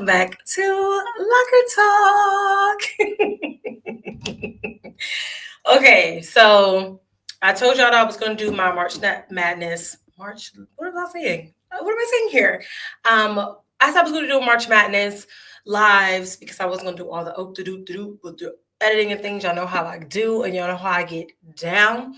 back to Locker Talk. Okay, so I told y'all that I was going to do my March Madness. What am I saying? What am I saying here? I said I was going to do March Madness lives because I wasn't going to do all the with the editing and things. Y'all know how I do, and y'all know how I get down.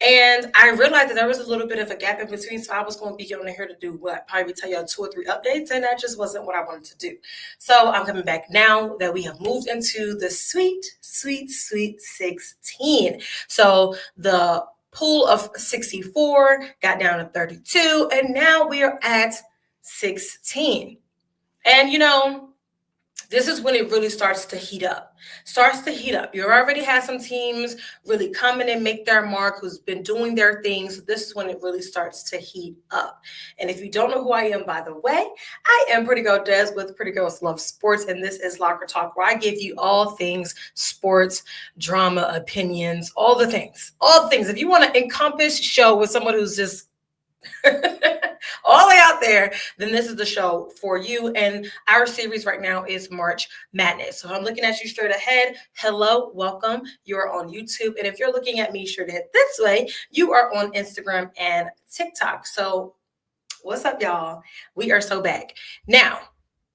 And I realized that there was a little bit of a gap in between, so I was going to be on here to do what? Probably tell y'all 2 or 3 updates, and that just wasn't what I wanted to do. So I'm coming back now that we have moved into the sweet 16. So the pool of 64 got down to 32, and now we are at 16. And you know, this is when it really starts to heat up. You already have some teams really come in and make their mark, who's been doing their thing. So this is when it really starts to heat up. And if you don't know who I am, by the way, I am Pretty Girl Des with Pretty Girls Love Sports. And this is Locker Talk, where I give you all things sports, drama, opinions, all the things. If you want to encompass show with someone who's just all the way out there, then this is the show for you. And our series right now is March Madness. So I'm looking at you straight ahead. Hello, welcome. You're on YouTube. And if you're looking at me straight ahead this way, you are on Instagram and TikTok. So what's up, y'all? We are so back. Now,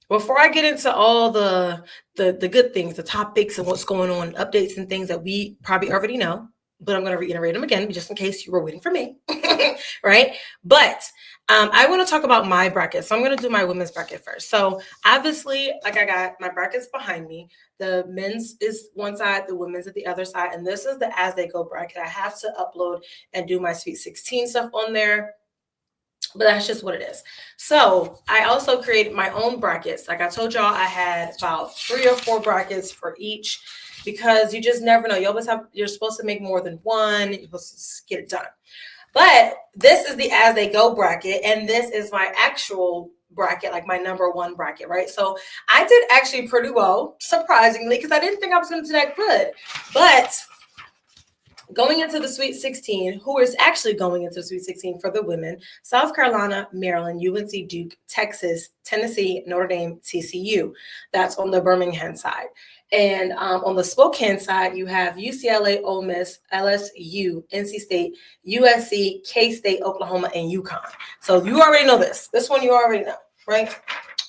before I get into all the good things, the topics and what's going on, updates and things that we probably already know, but I'm going to reiterate them again, just in case you were waiting for me, right? But I want to talk about my bracket. So I'm going to do my women's bracket first. So obviously, like, I got my brackets behind me. The men's is one side, the women's at the other side. And this is the As They Go bracket. I have to upload and do my Sweet 16 stuff on there, but that's just what it is. So I also created my own brackets. Like I told y'all, I had about 3 or 4 brackets for each, because you just never know. You're supposed to make more than one. You're supposed to get it done. But this is the As They Go bracket, and this is my actual bracket, like my number 1 bracket, right? So I did actually pretty well, surprisingly, because I didn't think I was going to do that good. But going into the Sweet 16, who is actually going into the Sweet 16 for the women: South Carolina, Maryland, UNC, Duke, Texas, Tennessee, Notre Dame, TCU. That's on the Birmingham side. And on the Spokane side, you have UCLA, Ole Miss, LSU, NC State, USC, K-State, Oklahoma, and UConn. So you already know this. This one you already know, right?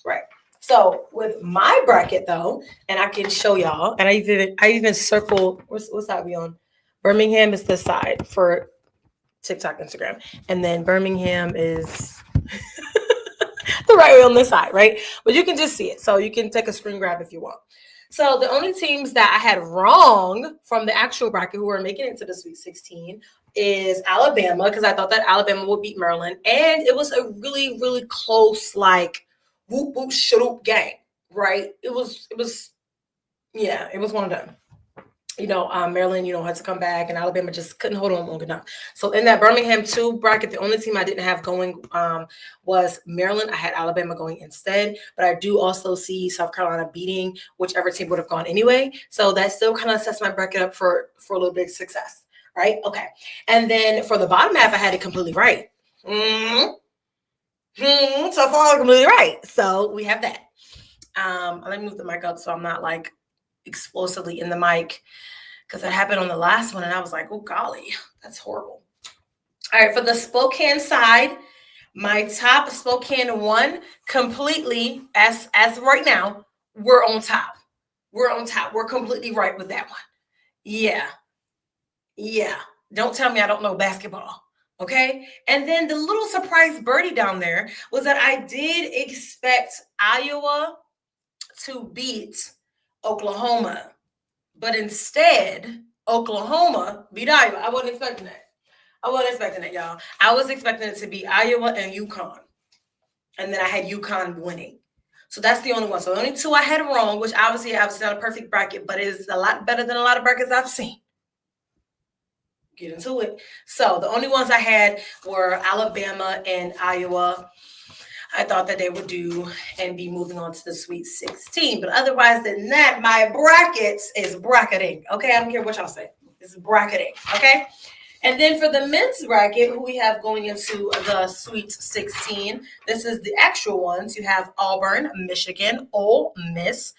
Right. So with my bracket, though, and I can show y'all, and I even circle, what's side we on? Birmingham is this side for TikTok, Instagram. And then Birmingham is the right way on this side, right? But you can just see it. So you can take a screen grab if you want. So the only teams that I had wrong from the actual bracket who are making it to the Sweet 16 is Alabama, because I thought that Alabama would beat Maryland. And it was a really, really close, like, whoop, whoop, shoot game, right? It was one of them. Maryland, had to come back, and Alabama just couldn't hold on long enough. So in that Birmingham 2 bracket, the only team I didn't have going was Maryland. I had Alabama going instead, but I do also see South Carolina beating whichever team would have gone anyway. So that still kind of sets my bracket up for a little bit of success, right? Okay. And then for the bottom half, I had it completely right. So far, completely right. So we have that. Let me move the mic up so I'm not like explosively in the mic, because that happened on the last one and I was like, oh golly, that's horrible. All right, for the Spokane side, my top Spokane 1 completely, as right now, we're on top. We're completely right with that one. Yeah. Don't tell me I don't know basketball. Okay. And then the little surprise birdie down there was that I did expect Iowa to beat Oklahoma, but instead Oklahoma beat Iowa. I wasn't expecting that, y'all. I was expecting it to be Iowa and UConn, and then I had UConn winning. So that's the only one. So the only 2 I had wrong, which obviously not a perfect bracket, but is a lot better than a lot of brackets I've seen. Get into it. So the only ones I had were Alabama and Iowa. I thought that they would do and be moving on to the Sweet 16. But otherwise than that, my brackets is bracketing. Okay, I don't care what y'all say. It's bracketing. Okay. And then for the men's bracket, who we have going into the Sweet 16, this is the actual ones. You have Auburn, Michigan, Ole Miss,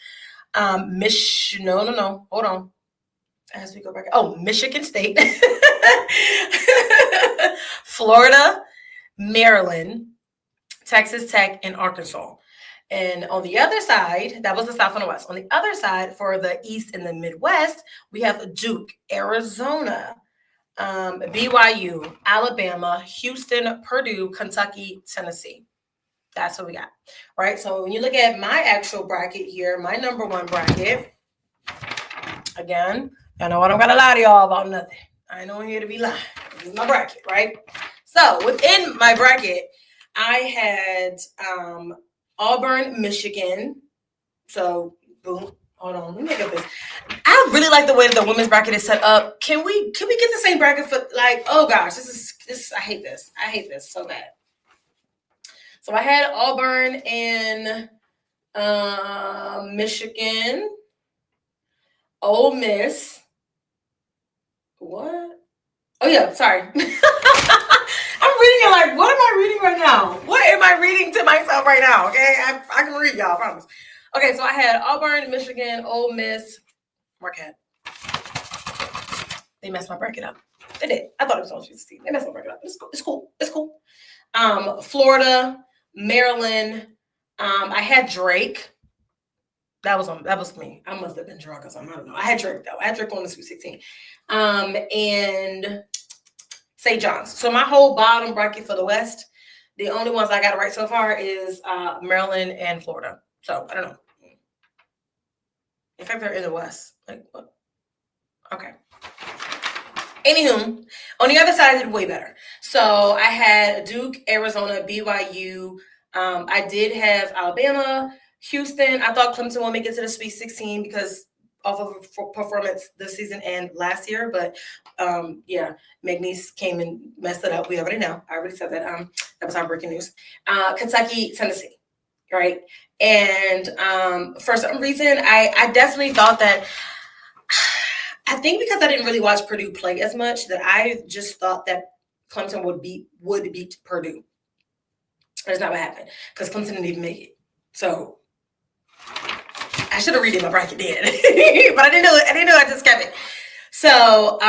hold on. As we go back, Michigan State, Florida, Maryland, Texas Tech, and Arkansas. And on the other side, that was the South and the West. On the other side, for the East and the Midwest, we have Duke, Arizona, BYU, Alabama, Houston, Purdue, Kentucky, Tennessee. That's what we got, right? So when you look at my actual bracket here, my number one bracket, again, I know I don't got to lie to y'all about nothing. I ain't on here to be lying. This is my bracket, right? So within my bracket, I had Auburn, Michigan. So boom. Hold on, let me make up this. I really like the way that the women's bracket is set up. Can we get the same bracket for oh gosh, this I hate this. I hate this so bad. So I had Auburn and Michigan, Ole Miss. What? Oh yeah, sorry. I'm reading it like, what am I reading right now? What am I reading to myself right now? Okay, I can read, y'all, I promise. Okay, so I had Auburn, Michigan, Ole Miss, Marquette. They messed my bracket up. They did. I thought it was on 16. They messed my bracket up. It's cool. Florida, Maryland. I had Drake. That was me. I must have been drunk or something. I don't know. I had Drake though. I had Drake on the Sweet 16. And St. John's. So my whole bottom bracket for the West, the only ones I got right so far is Maryland and Florida. So I don't know. In fact, they're in the West. Like what? Okay. Anywho, on the other side, I did way better. So I had Duke, Arizona, BYU. I did have Alabama, Houston. I thought Clemson will make it to the Sweet 16 because off of performance this season and last year. But McNeese came and messed it up. We already know. I already said that. That was our breaking news. Kentucky, Tennessee, right? And for some reason, I definitely thought that. I think because I didn't really watch Purdue play as much, that I just thought that Clemson would beat Purdue. That's not what happened because Clemson didn't even make it. So I should have read my bracket then, but I didn't know it. I just kept it. So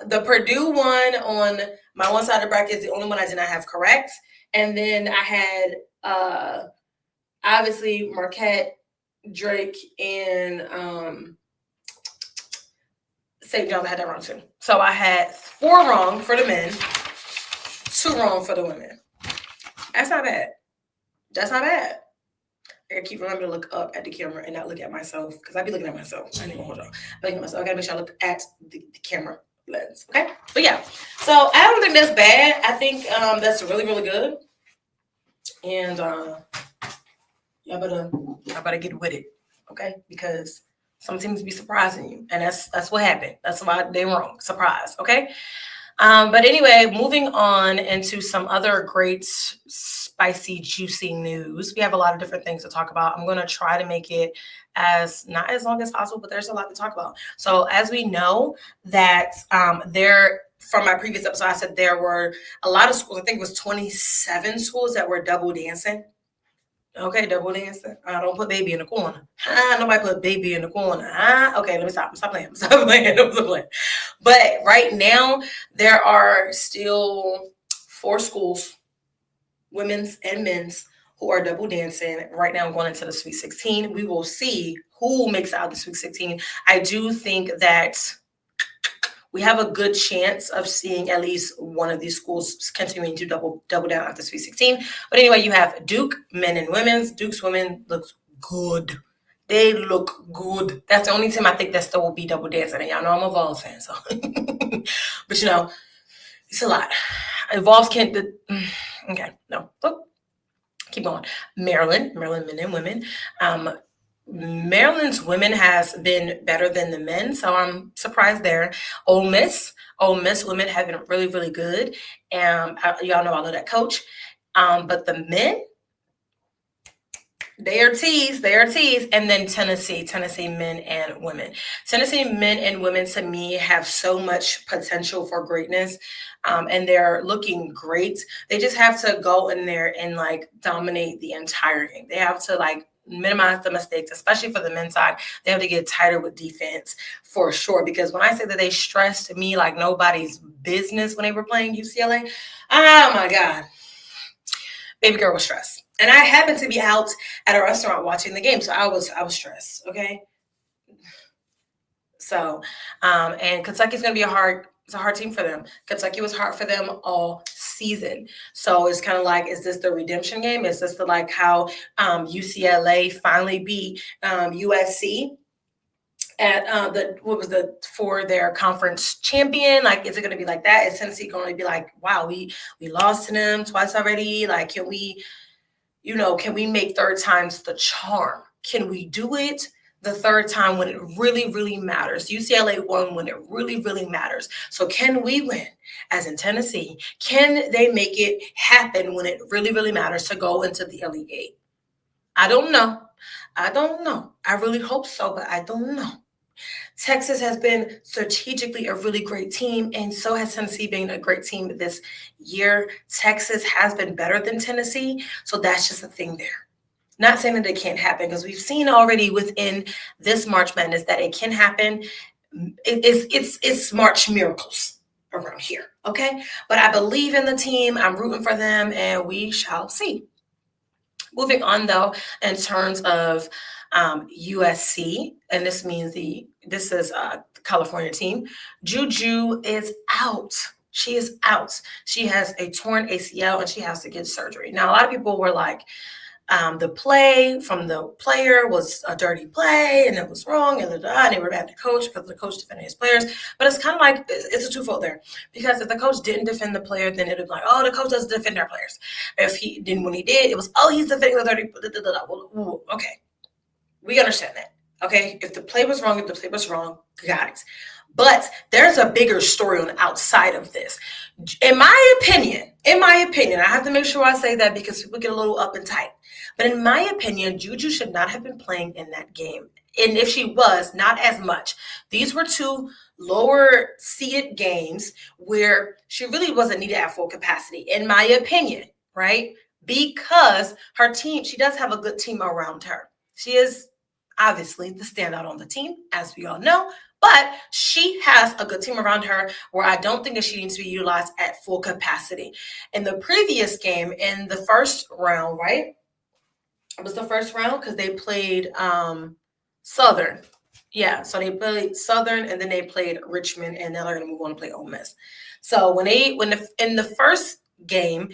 the Purdue one on my one side of the bracket is the only one I did not have correct, and then I had obviously Marquette, Drake, and St. John's. I had that wrong too. So I had 4 wrong for the men, 2 wrong for the women. That's not bad. I gotta keep remembering to look up at the camera and not look at myself because I be looking at myself. I ain't gonna hold on. I'm looking at myself. I gotta make sure I look at the camera lens. Okay. But yeah. So I don't think that's bad. I think that's really, really good. And y'all better get with it. Okay? Because some teams be surprising you, and that's what happened. That's why they wrong. Surprise, okay? But anyway, moving on into some other great, spicy, juicy news. We have a lot of different things to talk about. I'm going to try to make it not as long as possible, but there's a lot to talk about. So as we know that from my previous episode, I said there were a lot of schools. I think it was 27 schools that were double dancing. Okay, double dancing. Don't put baby in the corner. Nobody put baby in the corner. Okay, let me stop. Stop playing. But right now, there are still 4 schools, women's and men's, who are double dancing. Right now, going into the Sweet 16. We will see who makes out the Sweet 16. I do think that we have a good chance of seeing at least one of these schools continuing to double down at the Sweet 16. But anyway, you have Duke, men and women's. Duke's women looks good. They look good. That's the only team I think that still will be double dancing. And y'all know I'm a Vols fan, so. But it's a lot. Vols can't. Okay, no. Oh, keep going. Maryland, men and women. Maryland's women has been better than the men, so I'm surprised there. Ole Miss women have been really, really good. And y'all know I love that coach. But the men, They are teased. They are teased. And then Tennessee men and women. Tennessee men and women, to me, have so much potential for greatness. And they're looking great. They just have to go in there and like dominate the entire game. They have to like minimize the mistakes, especially for the men's side. They have to get tighter with defense for sure. Because when I say that they stressed me like nobody's business when they were playing UCLA, oh my God. Baby girl was stressed. And I happened to be out at a restaurant watching the game. So I was stressed. Okay. So, and Kentucky's going to be it's a hard team for them. Kentucky was hard for them all season. So it's kind of like, is this the redemption game? Is this the like how UCLA finally beat USC at for their conference champion? Like, is it going to be like that? Is Tennessee going to be like, wow, we lost to them twice already? Like, can we make third times the charm? Can we do it the third time when it really, really matters? UCLA won when it really, really matters. So can we win as in Tennessee? Can they make it happen when it really, really matters to go into the Elite Eight? I don't know. I really hope so, but I don't know. Texas has been strategically a really great team, and so has Tennessee being a great team this year. Texas has been better than Tennessee, so that's just a thing there. Not saying that it can't happen, because we've seen already within this March Madness that it can happen. It's March miracles around here, okay? But I believe in the team. I'm rooting for them, and we shall see. Moving on, though, in terms of USC, and this means this is a California team. Juju is out. She is out. She has a torn ACL and she has to get surgery. Now, a lot of people were like, the play from the player was a dirty play and it was wrong, and they were mad at the coach because the coach defended his players. But it's kind of like, it's a twofold there, because if the coach didn't defend the player, then it would be like, oh, the coach doesn't defend our players. When he did, it was, oh, he's defending the dirty. Okay, we understand that. Okay, if the play was wrong, got it. But there's a bigger story on the outside of this. In my opinion, I have to make sure I say that because people get a little up and tight. But in my opinion, Juju should not have been playing in that game. And if she was, not as much. These were two lower seeded games where she really wasn't needed at full capacity, in my opinion, right? Because her team, she does have a good team around her. She is obviously the standout on the team, as we all know. But she has a good team around her where I don't think that she needs to be utilized at full capacity. In the previous game, in the first round, right? It was the first round because they played Southern. Yeah, so they played Southern and then they played Richmond, and now they're going to move on to play Ole Miss. So in the first game,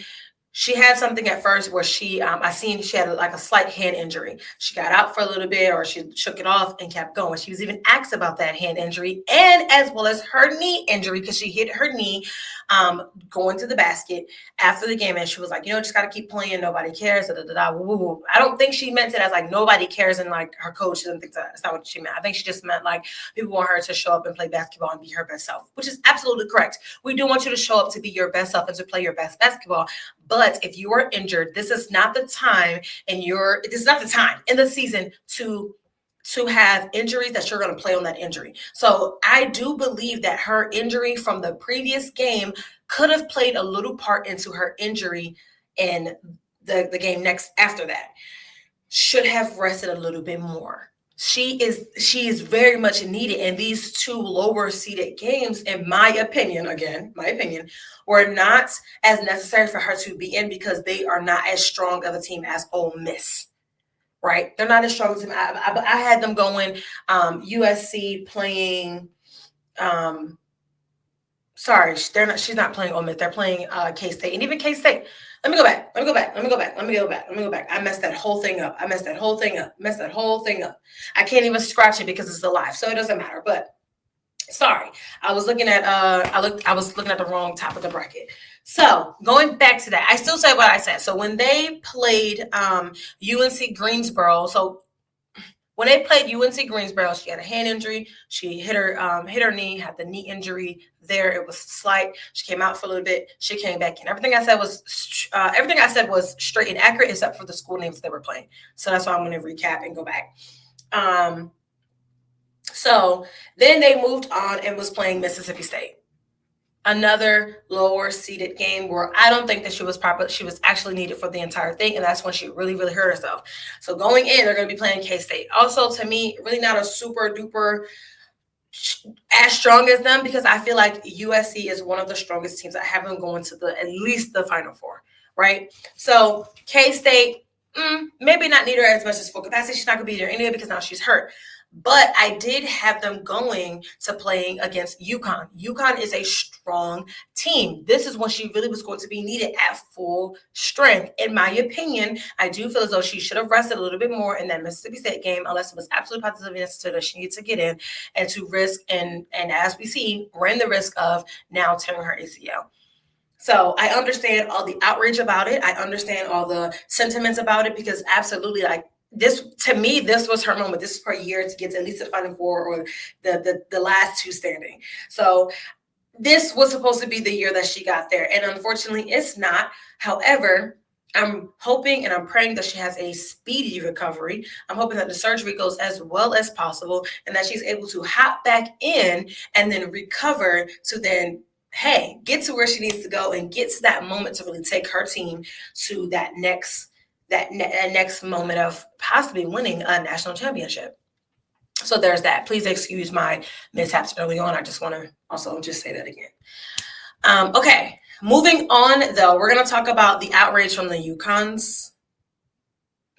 she had something at first where I seen she had like a slight hand injury. She got out for a little bit, or she shook it off and kept going. She was even asked about that hand injury, and as well as her knee injury, because she hit her knee going to the basket after the game. And she was like, just got to keep playing. Nobody cares. I don't think she meant it as like nobody cares and like her coach doesn't think that's not what she meant. I think she just meant like people want her to show up and play basketball and be her best self, which is absolutely correct. We do want you to show up to be your best self and to play your best basketball. But if you are injured, this is not the time in the season to have injuries that you're going to play on that injury. So I do believe that her injury from the previous game could have played a little part into her injury in the game next after that. Should have rested a little bit more. She is very much needed, and these two lower seeded games, in my opinion, were not as necessary for her to be in because they are not as strong of a team as Ole Miss, right? They're not as strong as a team. I had them going USC playing. She's not playing Ole Miss. They're playing K-State, and even K-State. Let me go back. I messed that whole thing up. I can't even scratch it because it's alive, so it doesn't matter. But sorry, I was looking at the wrong top of the bracket. So going back to that, I still say what I said. So when they played UNC Greensboro, so When they played UNC Greensboro, she had a hand injury. She hit her knee, had the knee injury there. It was slight. She came out for a little bit. She came back in. Everything I said was straight and accurate, except for the school names they were playing. So that's why I'm going to recap and go back. So then they moved on and was playing Mississippi State. Another lower seeded game where I don't think that she was actually needed for the entire thing. And that's when she really, really hurt herself. So going in, they're going to be playing K-State. Also, to me, really not a super duper as strong as them, because I feel like USC is one of the strongest teams. I have them going to at least the Final Four, right? So K-State, maybe not need her as much as full capacity. She's not going to be there anyway because now she's hurt. But I did have them going to playing against UConn. UConn is a strong team. This is when she really was going to be needed at full strength. In my opinion, I do feel as though she should have rested a little bit more in that Mississippi State game, unless it was absolutely positively necessary that she needed to get in and to risk, and as we see, ran the risk of now tearing her ACL. So I understand all the outrage about it. I understand all the sentiments about it, because absolutely, like, this, to me, this was her moment. This is her year to get to at least the Final Four or the last two standing. So this was supposed to be the year that she got there. And unfortunately, it's not. However, I'm hoping and I'm praying that she has a speedy recovery. I'm hoping that the surgery goes as well as possible and that she's able to hop back in and then recover to then, hey, get to where she needs to go and get to that moment to really take her team to that next moment of possibly winning a national championship. So there's that. Please excuse my mishaps early on. I just want to also just say that again. Okay, moving on, though, we're going to talk about the outrage from the UConn's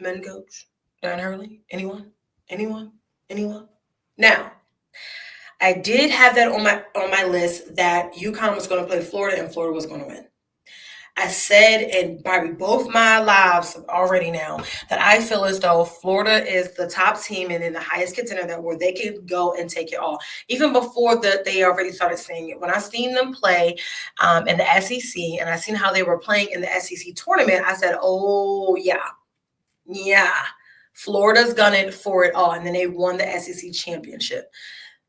men coach, Darren Hurley. Anyone? Now, I did have that on my list that UConn was going to play Florida and Florida was going to win. I said, and by both my lives already now, that I feel as though Florida is the top team and in the highest contender, that where they can go and take it all. Even before they already started saying it. When I seen them play in the SEC and I seen how they were playing in the SEC tournament, I said, oh, yeah, Florida's gunning for it all. And then they won the SEC championship.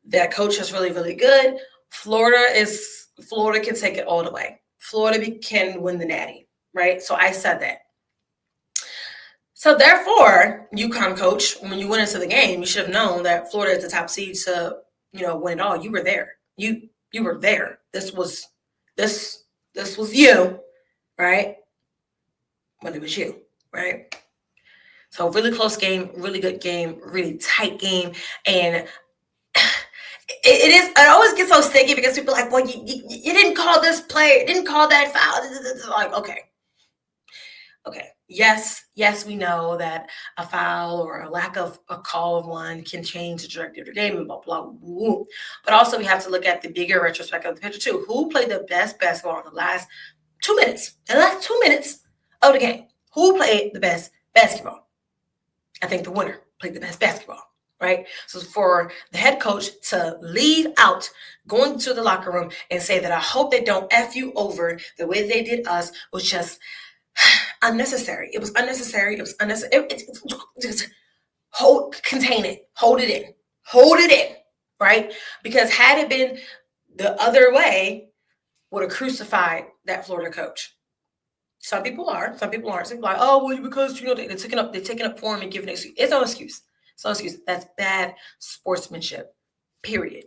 That coach is really, really good. Florida can take it all the way. Florida can win the Natty, right? So I said that. So therefore, UConn coach, when you went into the game, you should have known that Florida is the top seed to, win it all. You were there. You were there. This was you, right? But it was you, right? So really close game, really good game, really tight game, and it always gets so sticky because people are like, well, you didn't call this play, didn't call that foul. Like, okay. Yes, we know that a foul or a lack of a call of one can change the trajectory of the game and blah, blah, blah. But also we have to look at the bigger retrospect of the picture too. Who played the best basketball in the last 2 minutes? In the last 2 minutes of the game, who played the best basketball? I think the winner played the best basketball. Right? So for the head coach to leave out going to the locker room and say that I hope they don't F you over the way they did us was just unnecessary. It was unnecessary. Contain it. Hold it in. Right? Because had it been the other way, would have crucified that Florida coach. Some people are. Some people aren't. Some people are like, oh, well, because they're taking up for him and giving an excuse. It's no excuse. So excuse, that's bad sportsmanship, period.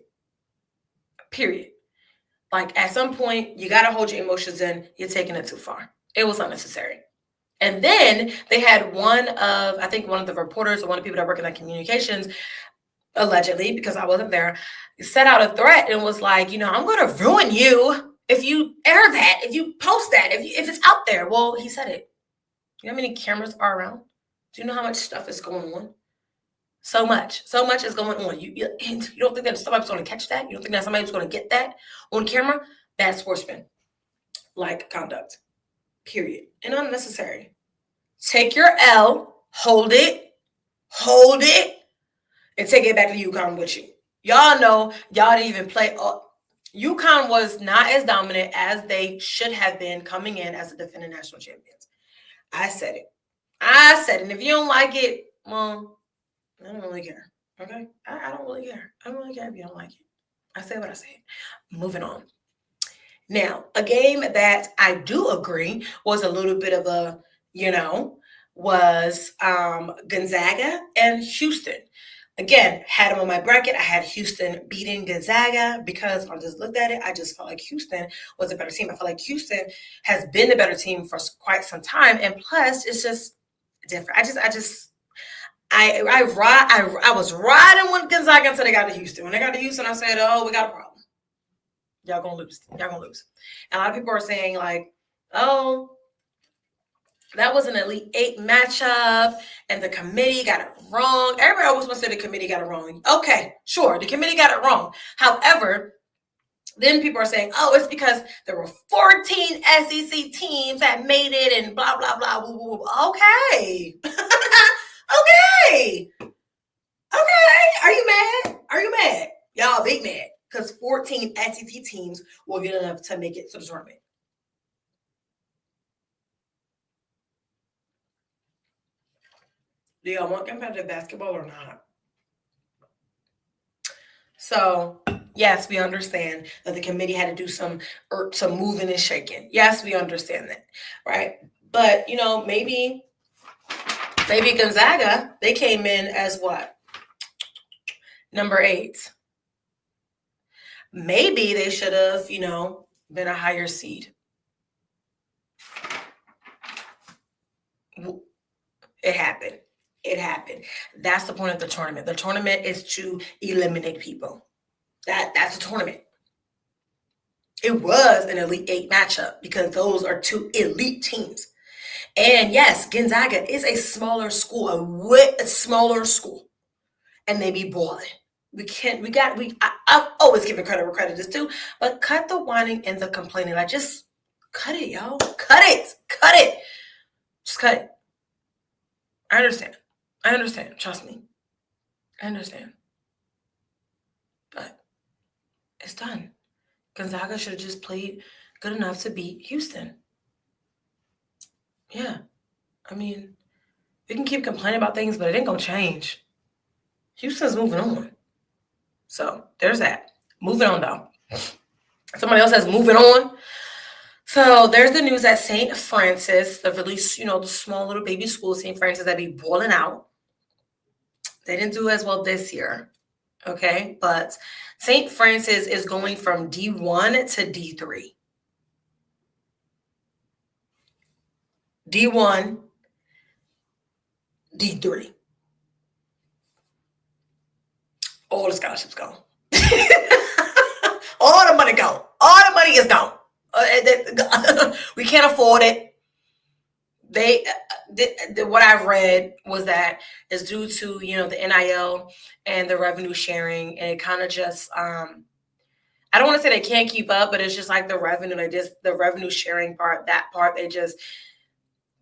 Like at some point, you got to hold your emotions in. You're taking it too far. It was unnecessary. And then they had one of the reporters or one of the people that work in that communications, allegedly, because I wasn't there, set out a threat and was like, I'm going to ruin you if you air that, if you post that, if it's out there. Well, he said it. You know how many cameras are around? Do you know how much stuff is going on? So much is going on. You don't think that somebody's going to catch that? You don't think that somebody's going to get that on camera? Bad sportsman, like conduct, period. And unnecessary. Take your L, hold it, and take it back to UConn with you. Y'all know y'all didn't even play. UConn was not as dominant as they should have been coming in as the defending national champions. I said it. And if you don't like it, well, I don't really care. Okay? I don't really care. I don't really care if you don't like it. I say what I say. Moving on. Now, a game that I do agree was a little bit of a, was Gonzaga and Houston. Again, had them on my bracket. I had Houston beating Gonzaga because I just looked at it. I just felt like Houston was a better team. I feel like Houston has been the better team for quite some time, and plus, it's just different. I was riding with Gonzaga until they got to Houston. When they got to Houston, I said, "Oh, we got a problem. Y'all gonna lose. Y'all gonna lose." And a lot of people are saying like, "Oh, that was an Elite Eight matchup, and the committee got it wrong." Everybody always wants to say the committee got it wrong. Okay, sure, the committee got it wrong. However, then people are saying, "Oh, it's because there were 14 SEC teams that made it, and blah blah blah." Woo, woo, woo. Okay, okay. Are you mad? Are you mad? Y'all big mad because 14 SEC teams were good enough to make it to the tournament. Do y'all want competitive basketball or not? So, yes, we understand that the committee had to do some moving and shaking. Yes, we understand that, right? But, maybe Gonzaga, they came in as what? Number 8. Maybe they should have, been a higher seed. It happened. It happened. That's the point of the tournament. The tournament is to eliminate people. That's a tournament. It was an Elite Eight matchup because those are two elite teams. And yes, Gonzaga is a smaller school, a smaller school, and they be balling. I'm always giving credit where credit is due, but cut the whining and the complaining. Like, just cut it, y'all. Cut it. Just cut it. I understand. Trust me. I understand. But it's done. Gonzaga should have just played good enough to beat Houston. Yeah. I mean, we can keep complaining about things, but it ain't going to change. Houston's moving on. So there's that. Moving on, though. Somebody else says moving on. So there's the news that St. Francis, the really, the small little baby school, St. Francis, that be boiling out. They didn't do as well this year. Okay. But St. Francis is going from D1 to D3. D1, D3. All the scholarships gone. All the money gone. All the money is gone. We can't afford it. What I've read was that it's due to, the NIL and the revenue sharing, and it kind of just, I don't want to say they can't keep up, but it's just like the revenue, the revenue sharing part, they just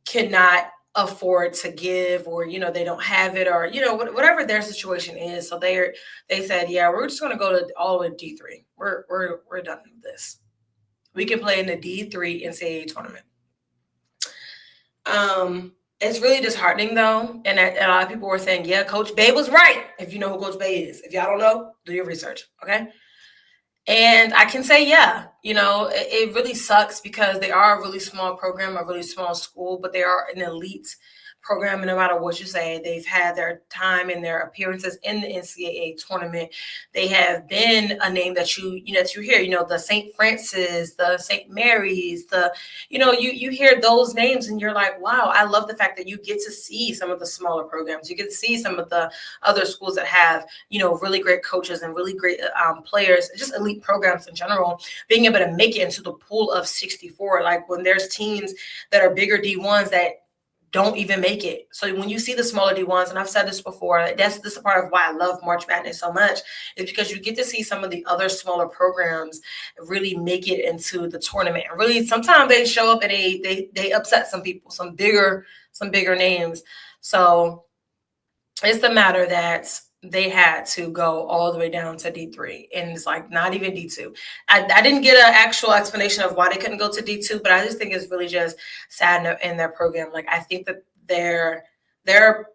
cannot afford to give, or they don't have it, or whatever their situation is. So they said, yeah, we're just going to go to all the way to D3. We're done with this. We can play in the D3 NCAA tournament. It's really disheartening though, and a lot of people were saying, yeah, Coach Bay was right. If you know who Coach Bay is, if y'all don't know, do your research, okay? And I can say, yeah, it really sucks because they are a really small program, a really small school, but they are an elite program. And no matter what you say, they've had their time and their appearances in the NCAA tournament. They have been a name that you hear, the St. Francis, the St. Mary's, you hear those names and you're like, wow, I love the fact that you get to see some of the smaller programs. You get to see some of the other schools that have, really great coaches and really great players, just elite programs in general, being able to make it into the pool of 64. Like when there's teams that are bigger D1s that don't even make it. So when you see the smaller D1s, and I've said this before, this is a part of why I love March Madness so much, is because you get to see some of the other smaller programs really make it into the tournament. And really, sometimes they show up and they upset some people, some bigger names. So it's the matter that they had to go all the way down to D3, and it's like not even D2. I didn't get an actual explanation of why they couldn't go to D2, but I just think it's really just sad in their program. Like I think that their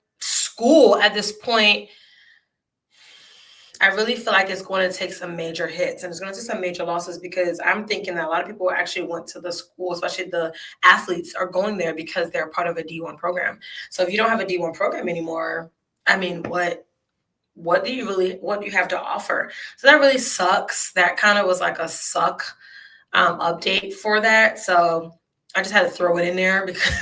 school at this point, I really feel like it's going to take some major hits and it's going to take some major losses, because I'm thinking that a lot of people actually went to the school, especially the athletes are going there because they're part of a D1 program. So if you don't have a D1 program anymore, I mean, what do you have to offer? So that really sucks. That kind of was like a suck update for that. So I just had to throw it in there because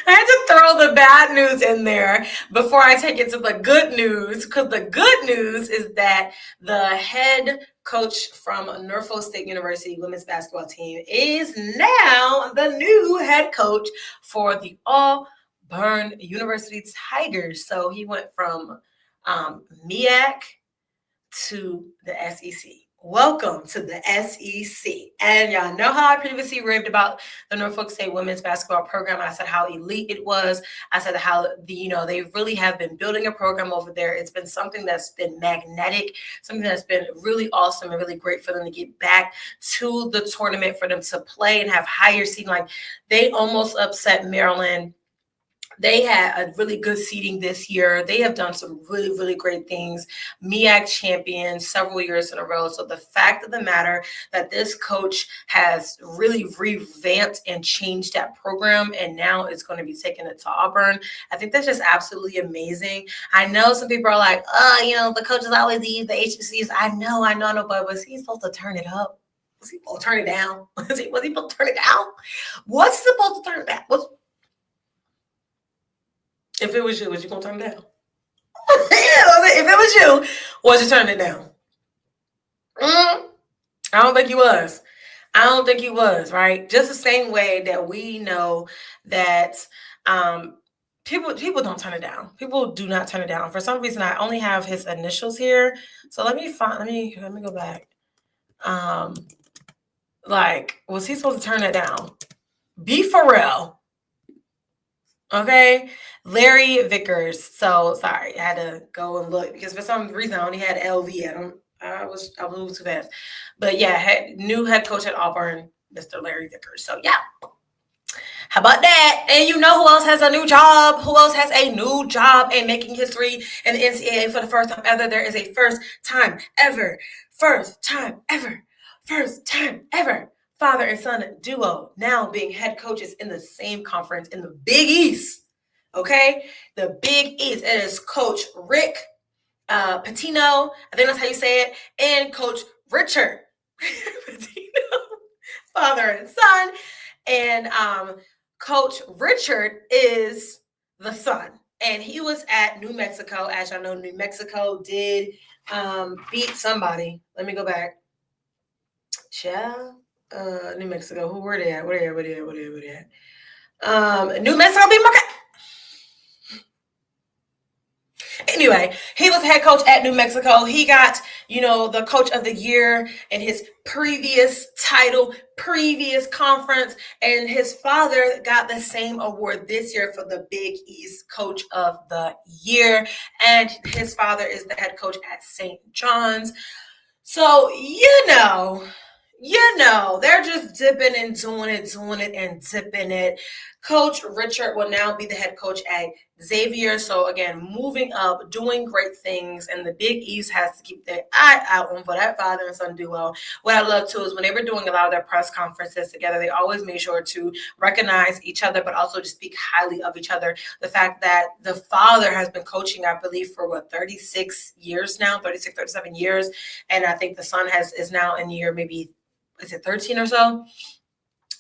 I had to throw the bad news in there before I take it to the good news, because the good news is that the head coach from Norfolk State University women's basketball team is now the new head coach for the Auburn University Tigers. So he went from MEAC to the SEC. Welcome to the SEC. And y'all know how I previously raved about the Norfolk State women's basketball program. I said how elite it was. I said how they really have been building a program over there. It's been something that's been magnetic, something that's been really awesome and really great for them to get back to the tournament, for them to play and have higher seeding. Like, they almost upset Maryland. They had a really good seeding this year. They have done some really, really great things. MEAC champions several years in a row. So the fact of the matter that this coach has really revamped and changed that program, and now it's going to be taking it to Auburn, I think that's just absolutely amazing. I know some people are like, the coaches always leave the HBCUs. I know, but was he supposed to turn it up? Was he supposed to turn it down? Was he supposed to turn it down? What's he supposed to turn it back? If it was you, was you going to turn it down? If it was you, was you turning it down? I don't think he was. Right? Just the same way that we know that people don't turn it down. People do not turn it down. For some reason, I only have his initials here. So let me go back. Was he supposed to turn it down? Be for real. Okay, Larry Vickers. So sorry, I had to go and look because for some reason I only had LV at him. I was moving too fast. But yeah, new head coach at Auburn, Mr. Larry Vickers. So yeah. How about that? And you know who else has a new job? Who else has a new job and making history in the NCAA for the first time ever? There is a first time ever father and son duo now being head coaches in the same conference in the Big East. Okay? The Big East. It is Coach Rick Pitino, I think that's how you say it, and Coach Richard Pitino, father and son. And Coach Richard is the son. And he was at New Mexico. As y'all know, New Mexico did beat somebody. Let me go back. New Mexico. Who were they at? Where they at? New Mexico beat Marquette. Anyway, he was head coach at New Mexico. He got, the coach of the year in his previous title, previous conference, and his father got the same award this year for the Big East Coach of the Year. And his father is the head coach at St. John's. So, they're just dipping and doing it and dipping it. Coach Richard will now be the head coach at Xavier. So again, moving up, doing great things, and the Big East has to keep their eye out on for that father and son duo. What I love too is when they were doing a lot of their press conferences together, they always made sure to recognize each other, but also to speak highly of each other. The fact that the father has been coaching, I believe, for 36 years now, 36, 37 years. And I think the son is now in year maybe, is it 13 or so?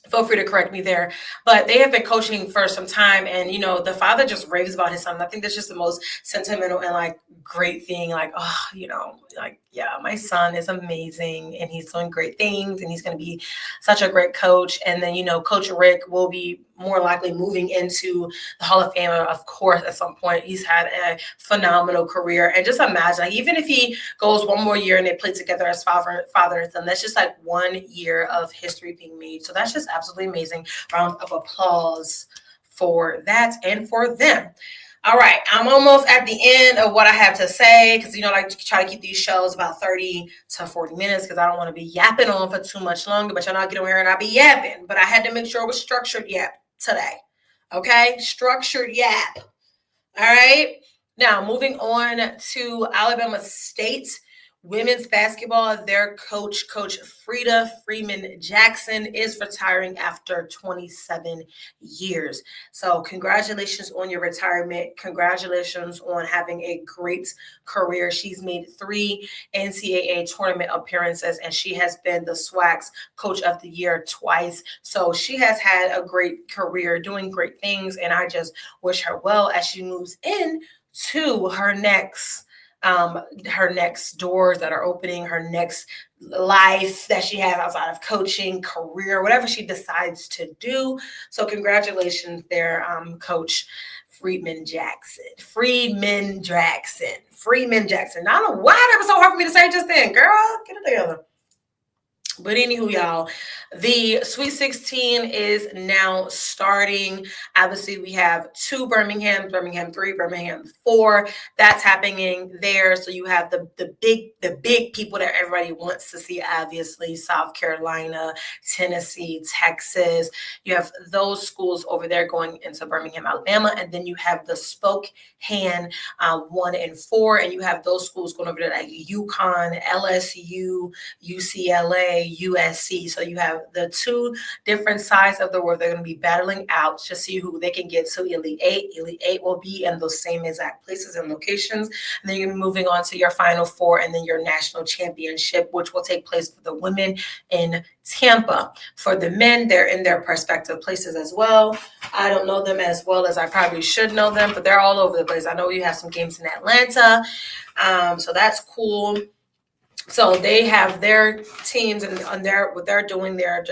Feel free to correct me there. But they have been coaching for some time, and the father just raves about his son. I think that's just the most sentimental and great thing. My son is amazing and he's doing great things and he's going to be such a great coach. And then Coach Rick will be more likely moving into the Hall of Fame, of course, at some point. He's had a phenomenal career, and just imagine, even if he goes one more year and they play together as father and son, that's just 1 year of history being made. So that's just absolutely amazing. Round of applause for that and for them. All right, I'm almost at the end of what I have to say because, I like to try to keep these shows about 30 to 40 minutes because I don't want to be yapping on for too much longer, but y'all not get on here and I'll be yapping. But I had to make sure it was structured yap today. Okay? Structured yap. All right. Now, moving on to Alabama State women's basketball. Their Coach Frida Freeman Jackson, is retiring after 27 years. So, congratulations on your retirement. Congratulations on having a great career. She's made 3 NCAA tournament appearances, and she has been the SWAC's Coach of the Year twice. So, she has had a great career doing great things, and I just wish her well as she moves in to her next doors that are opening, her next life that she has outside of coaching, career, whatever she decides to do. So congratulations there, Coach Freeman Jackson. Freeman Jackson. I don't know why that was so hard for me to say just then. Girl, get it together. But anywho, y'all, the Sweet 16 is now starting. Obviously, we have 2 Birmingham 3, Birmingham 4. That's happening there. So you have the big people that everybody wants to see, obviously, South Carolina, Tennessee, Texas. You have those schools over there going into Birmingham, Alabama. And then you have the Spokane 1 and 4. And you have those schools going over there like UConn, LSU, UCLA, USC. So you have the 2 different sides of the world. They're going to be battling out to see who they can get to Elite 8. Elite 8 will be in those same exact places and locations. And then you're moving on to your Final Four and then your national championship, which will take place for the women in Tampa. For the men, they're in their respective places as well. I don't know them as well as I probably should know them, but they're all over the place. I know you have some games in Atlanta. So that's cool. So they have their teams and what they're doing there,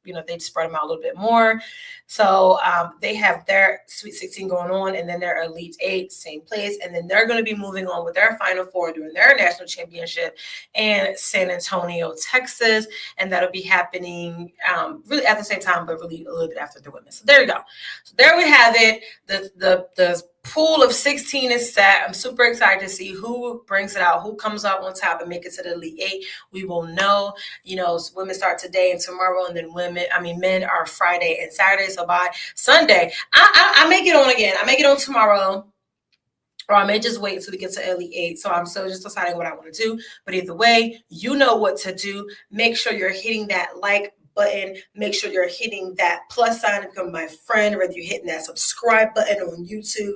they spread them out a little bit more. So they have their Sweet 16 going on, and then their Elite 8, same place. And then they're going to be moving on with their Final Four, doing their national championship in San Antonio, Texas. And that'll be happening really at the same time, but really a little bit after the women. So there you go. So there we have it. The pool of 16 is set. I'm super excited to see who brings it out, who comes out on top and make it to the Elite 8. We will know, women start today and tomorrow, and then men are Friday and Saturday. So by Sunday, I may get on again. I may get on tomorrow, or I may just wait until we get to Elite 8. So I'm still just deciding what I want to do. But either way, you know what to do. Make sure you're hitting that like button. Make sure you're hitting that plus sign to become my friend, whether you're hitting that subscribe button on YouTube.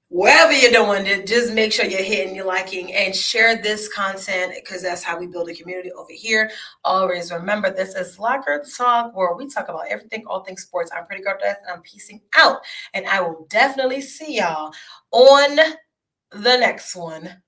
Wherever you're doing it, just make sure you're hitting, you're liking, and share this content, because that's how we build a community over here. Always remember, this is Locker Talk, where we talk about everything, all things sports. I'm Pretty Girl Death, and I'm peacing out. And I will definitely see y'all on the next one.